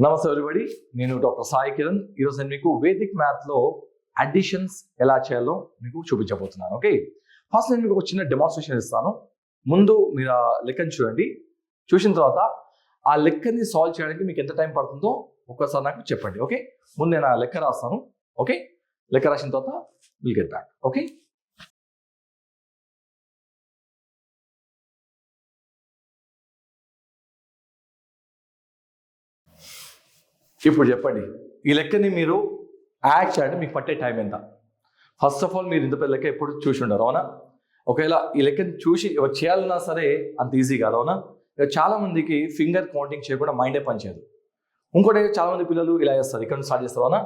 నమస్తే ఎవరిబడి, నేను డాక్టర్ సాయి కిరణ్. ఈరోజు నేను మీకు వేదిక్ మ్యాథ్లో అడిషన్స్ ఎలా చేయాలో మీకు చూపించబోతున్నాను. ఓకే, ఫస్ట్ నేను మీకు ఒక చిన్న డెమాన్స్ట్రేషన్ ఇస్తాను. ముందు మీరు ఆ లెక్కని చూడండి. చూసిన తర్వాత ఆ లెక్కని సాల్వ్ చేయడానికి మీకు ఎంత టైం పడుతుందో ఒక్కసారి నాకు చెప్పండి. ఓకే, ముందు నేను ఆ లెక్క రాస్తాను. ఓకే, లెక్క రాసిన తర్వాత విల్ గెట్ బ్యాక్. ఓకే, ఇప్పుడు చెప్పండి, ఈ లెక్కని మీరు యాడ్ చేయండి, మీకు పట్టే టైం ఎంత? ఫస్ట్ ఆఫ్ ఆల్ మీరు ఇంత పెద్ద లెక్క ఎప్పుడు చూసి ఉండరు, అవునా? ఒకవేళ ఈ లెక్కని చూసి చేయాలన్నా సరే అంత ఈజీ కాదు, అవునా? చాలా మందికి ఫింగర్ కౌంటింగ్ చేయకుండా మైండే పనిచేయదు. ఇంకోటి చాలా మంది పిల్లలు ఇలా చేస్తారు, ఇక్కడ నుంచి స్టార్ట్ చేస్తారు, అవునా?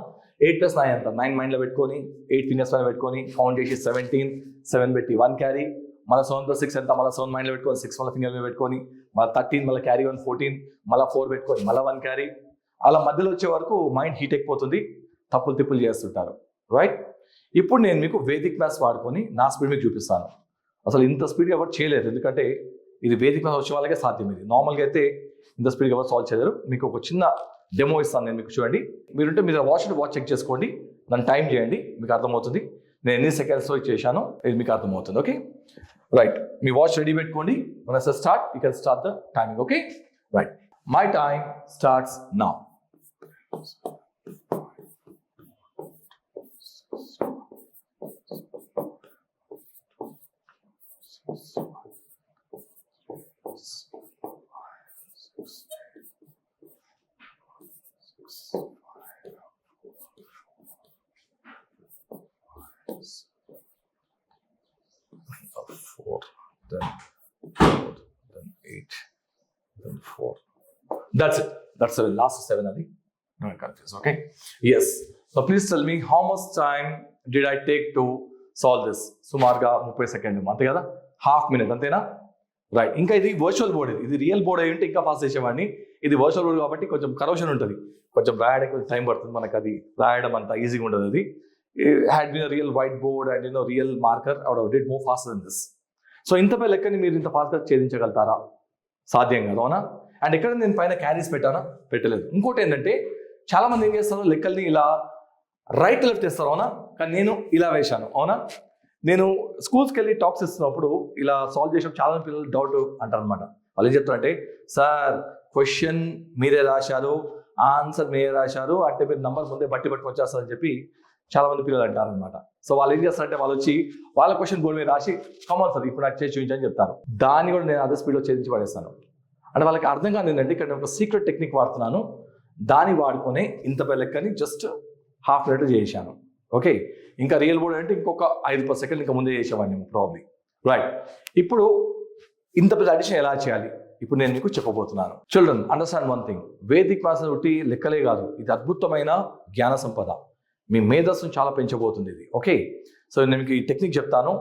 8 + 9 ఎంత? 9 మైండ్లో పెట్టుకొని 8 ఫింగర్స్ పైన పెట్టుకొని కౌంట్ చేసి 17, 7 పెట్టి 1 క్యారీ, మళ్ళీ 7 + 6 ఎంత? మళ్ళీ 7 మైండ్లో పెట్టుకొని 6 మళ్ళీ ఫింగర్ మీద పెట్టుకొని మళ్ళీ 13, మళ్ళీ క్యారీ 1 14, మళ్ళీ 4 పెట్టుకొని మళ్ళీ 1 క్యారీ. అలా మధ్యలో వచ్చే వరకు మైండ్ హీట్ అయిపోతుంది, తప్పులు తిప్పులు చేస్తుంటారు, రైట్? ఇప్పుడు నేను మీకు వేదిక్ మ్యాథ్స్ వాడుకొని నా స్పీడ్ మీకు చూపిస్తాను. అసలు ఇంత స్పీడ్గా ఎవరు చేయలేరు, ఎందుకంటే ఇది వేదిక్ మ్యాథ్స్ వచ్చే వాళ్ళకే సాధ్యం. ఇది నార్మల్గా అయితే ఇంత స్పీడ్గా ఎవరు సాల్వ్ చేయలేరు. మీకు ఒక చిన్న డెమో ఇస్తాను నేను, మీకు చూడండి. మీరుంటే మీరు వాచ్ చెక్ చేసుకోండి, దాన్ని టైం చేయండి, మీకు అర్థమవుతుంది నేను ఎన్ని సెకండ్స్లో చేశానో ఇది మీకు అర్థమవుతుంది. ఓకే, రైట్, మీ వాచ్ రెడీ పెట్టుకోండి. మన start, you can start the timing. Okay, right, my time starts now. Four, then 8, then 4. That's it. That's the last 7. Adi. Don't confuse. Okay. Yes. So please tell me, how much time did I take to solve this? సుమారుగా 30 సెకండ్లు అంతే కదా, half minute అంతేనా? Right. ఇంకా ఇది virtual board, ఇది real board అయి ఉంటే ఇంకా ఫాస్ట్ చేసేవాడిని. ఇది వర్చువల్ బోర్డ్ కాబట్టి కొంచెం కరోషన్ ఉంటుంది, కొంచెం రాయడానికి కొంచెం టైం పడుతుంది. మనకు అది రాయడం అంత ఈజీగా ఉండదు. అది had been real white board and real marker, I would did more faster than this. So ఇంత పెద్ద లెక్కని మీరు ఇంత ఫాస్ట్గా ఛేదించగలుగుతారా? సాధ్యం కాదు, అవునా? అండ్ ఎక్కడ నేను పైన క్యారీస్ పెట్టానా? పెట్టలేదు. ఇంకోటి ఏంటంటే చాలా మంది ఏం చేస్తారు, లెక్కల్ని ఇలా రైట్ లెఫ్ట్ వేస్తారు, అవునా? కానీ నేను ఇలా వేశాను, అవునా? నేను స్కూల్స్కి వెళ్ళి టాక్స్ ఇస్తున్నప్పుడు ఇలా సాల్వ్ చేసినప్పుడు చాలా పిల్లలు డౌట్ అంటారు అనమాట. వాళ్ళు ఏం చెప్తారంటే, సార్ క్వశ్చన్ మీరే రాశారు, ఆన్సర్ మీరే రాశారు అంటే మీరు నంబర్ ముందే బట్టి వచ్చేస్తారని చెప్పి చాలా మంది పిల్లలు అంటారు అనమాట. సో వాళ్ళు ఏం చేస్తారంటే, వాళ్ళు వచ్చి వాళ్ళ క్వశ్చన్ బోర్డు మీద రాసి కమాన్ సార్ ఇప్పుడు నాకు చేసి చూపించని చెప్తారు. దాన్ని కూడా నేను అదే స్పీడ్లో ఛేదించి పడేస్తాను. అంటే వాళ్ళకి అర్థం కాదు ఏంటంటే, ఇక్కడ ఒక సీక్రెట్ టెక్నిక్ వాడుతున్నాను, దాన్ని వాడుకొని ఇంత పెద్ద లెక్కని జస్ట్ హాఫ్ మినిట్ చేశాను. ఓకే, ఇంకా రియల్ బోర్డ్ అంటే ఇంకొక 5-10 సెకండ్లు ఇంకా ముందే చేసేవాడిని ప్రాబ్లీ. రైట్, ఇప్పుడు ఇంత పెద్ద అడిషన్ ఎలా చేయాలి ఇప్పుడు నేను మీకు చెప్పబోతున్నాను. Children, understand one thing, Vedic maths ఒకటి లెక్కలే కాదు, ఇది అద్భుతమైన జ్ఞాన సంపద. మీ మేధస్సును చాలా పెంచబోతుంది ఇది. ఓకే, సో నేను మీకు ఈ టెక్నిక్ చెప్తాను.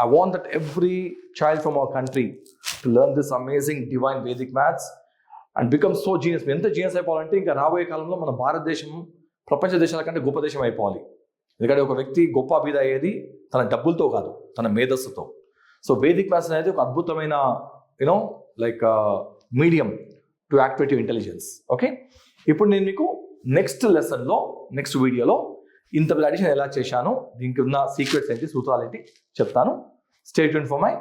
I want that every child from our country to learn this amazing divine Vedic maths and become so genius. ఎంత జీనియస్ అయిపోవాలంటే ఇంకా రాబోయే కాలంలో మన భారతదేశం ప్రపంచ దేశాల కంటే గొప్ప దేశం అయిపోవాలి. ఎందుకంటే ఒక వ్యక్తి గొప్ప అభిద అయ్యేది తన డబ్బులతో కాదు, తన మేధస్సుతో. సో వేదిక్ మ్యాథ్స్ అనేది ఒక అద్భుతమైన like medium to activate your intelligence. Okay, ఇప్పుడు నేను మీకు నెక్స్ట్ లెసన్లో, నెక్స్ట్ వీడియోలో ఇంత అడిషన్ ఎలా చేశాను, దీనికి ఉన్న సీక్రెట్స్ ఏంటి, సూత్రాలు ఏంటి చెప్తాను. Stay tuned for my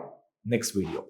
next video.